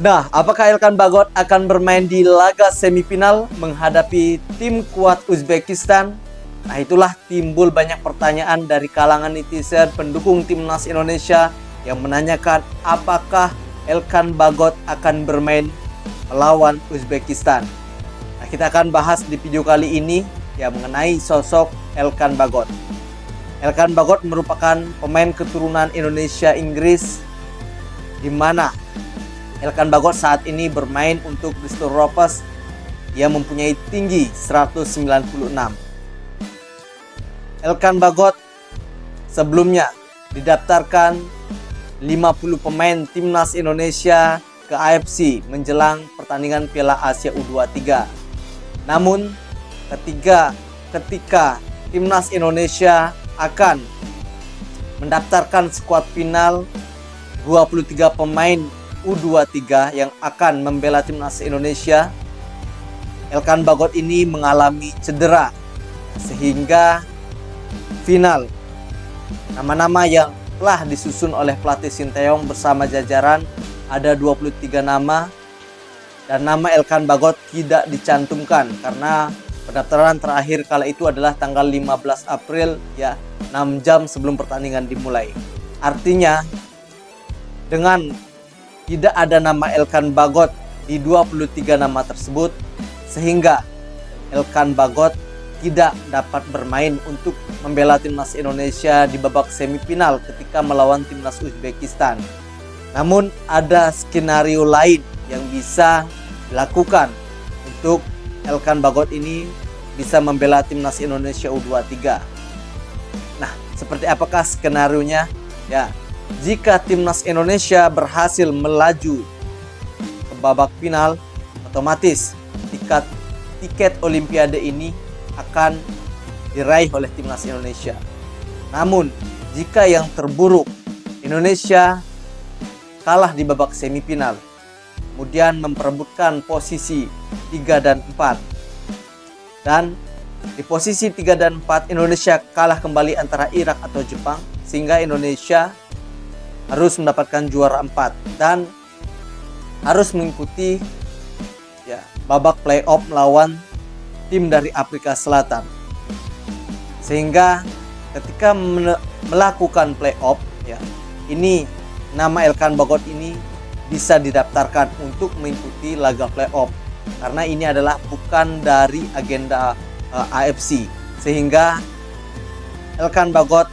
Nah, apakah Elkan Bagot akan bermain di laga semifinal menghadapi tim kuat Uzbekistan? Nah, itulah timbul banyak pertanyaan dari kalangan netizen pendukung timnas Indonesia yang menanyakan apakah Elkan Bagot akan bermain melawan Uzbekistan. Nah, kita akan bahas di video kali ini ya mengenai sosok Elkan Bagot. Elkan Bagot merupakan pemain keturunan Indonesia Inggris, di mana Elkan Bagot saat ini bermain untuk Bristol Rovers. Ia mempunyai tinggi 196. Elkan Bagot sebelumnya didaftarkan 50 pemain timnas Indonesia ke AFC menjelang pertandingan Piala Asia U23. Namun ketika timnas Indonesia akan mendaftarkan skuad final 23 pemain U23 yang akan membela timnas Indonesia, Elkan Bagot ini mengalami cedera sehingga final nama-nama yang telah disusun oleh pelatih Sinteyong bersama jajaran ada 23 nama, dan nama Elkan Bagot tidak dicantumkan karena pendaftaran terakhir kala itu adalah tanggal 15 April ya, 6 jam sebelum pertandingan dimulai. Artinya dengan tidak ada nama Elkan Bagot di 23 nama tersebut, sehingga Elkan Bagot tidak dapat bermain untuk membela timnas Indonesia di babak semifinal ketika melawan timnas Uzbekistan. Namun ada skenario lain yang bisa dilakukan untuk Elkan Bagot ini bisa membela timnas Indonesia U23. Nah, seperti apakah skenarionya? Ya, jika timnas Indonesia berhasil melaju ke babak final, otomatis tiket Olimpiade ini akan diraih oleh timnas Indonesia. Namun, jika yang terburuk Indonesia kalah di babak semifinal, kemudian memperebutkan posisi 3 dan 4, dan di posisi 3 dan 4 Indonesia kalah kembali antara Irak atau Jepang, sehingga Indonesia harus mendapatkan juara 4 dan harus mengikuti ya babak playoff melawan tim dari Afrika Selatan. Sehingga ketika melakukan playoff ya, ini nama Elkan Bagot ini bisa didaftarkan untuk mengikuti laga playoff karena ini adalah bukan dari agenda AFC, sehingga Elkan Bagot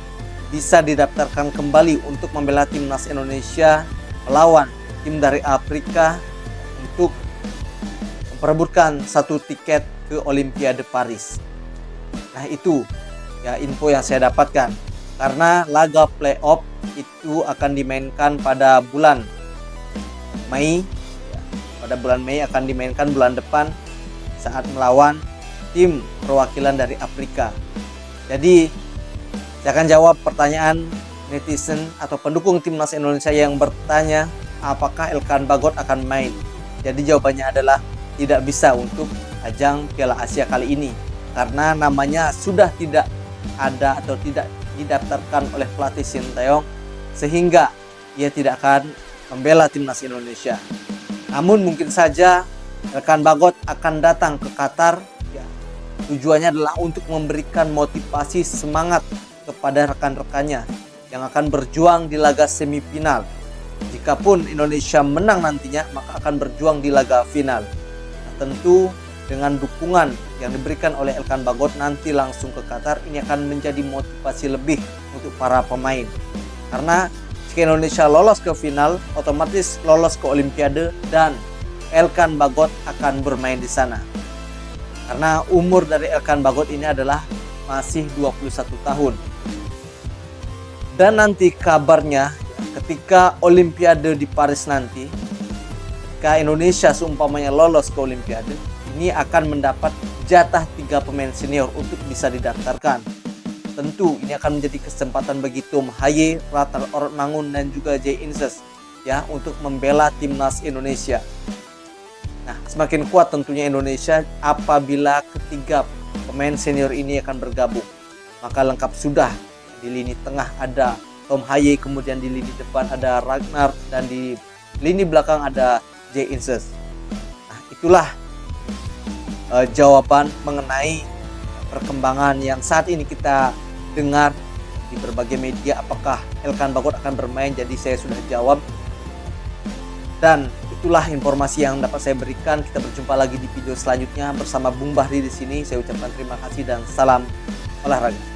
bisa didaftarkan kembali untuk membela timnas Indonesia melawan tim dari Afrika untuk memperebutkan satu tiket ke Olimpiade Paris. Nah, itu ya info yang saya dapatkan, karena laga playoff itu akan dimainkan pada bulan Mei ya, pada bulan Mei akan dimainkan bulan depan saat melawan tim perwakilan dari Afrika. Jadi saya akan jawab pertanyaan netizen atau pendukung timnas Indonesia yang bertanya apakah Elkan Bagot akan main. Jadi jawabannya adalah tidak bisa untuk ajang Piala Asia kali ini karena namanya sudah tidak ada atau tidak didaftarkan oleh pelatih Sinteyong, sehingga ia tidak akan membela timnas Indonesia. Namun mungkin saja Elkan Bagot akan datang ke Qatar ya, tujuannya adalah untuk memberikan motivasi semangat kepada rekan-rekannya yang akan berjuang di laga semifinal. Jikapun Indonesia menang nantinya, maka akan berjuang di laga final. Nah, tentu dengan dukungan yang diberikan oleh Elkan Bagot nanti langsung ke Qatar, ini akan menjadi motivasi lebih untuk para pemain. Karena jika Indonesia lolos ke final, otomatis lolos ke Olimpiade dan Elkan Bagot akan bermain di sana. Karena umur dari Elkan Bagot ini adalah masih 21 tahun. Dan nanti kabarnya ketika Olimpiade di Paris nanti, ketika Indonesia seumpamanya lolos ke Olimpiade, ini akan mendapat jatah 3 pemain senior untuk bisa didaftarkan. Tentu ini akan menjadi kesempatan bagi Tom Haye, Ratna Ormangun dan juga Jay Inces ya untuk membela timnas Indonesia. Nah, semakin kuat tentunya Indonesia apabila ketiga pemain senior ini akan bergabung. Maka lengkap sudah. Di lini tengah ada Tom Haye, kemudian di lini depan ada Ragnar, dan di lini belakang ada J. Inces. Nah, itulah jawaban mengenai perkembangan yang saat ini kita dengar di berbagai media. Apakah Elkan Bagot akan bermain? Jadi saya sudah jawab. Dan itulah informasi yang dapat saya berikan. Kita berjumpa lagi di video selanjutnya bersama Bung Bahri di sini. Saya ucapkan terima kasih dan salam olahraga.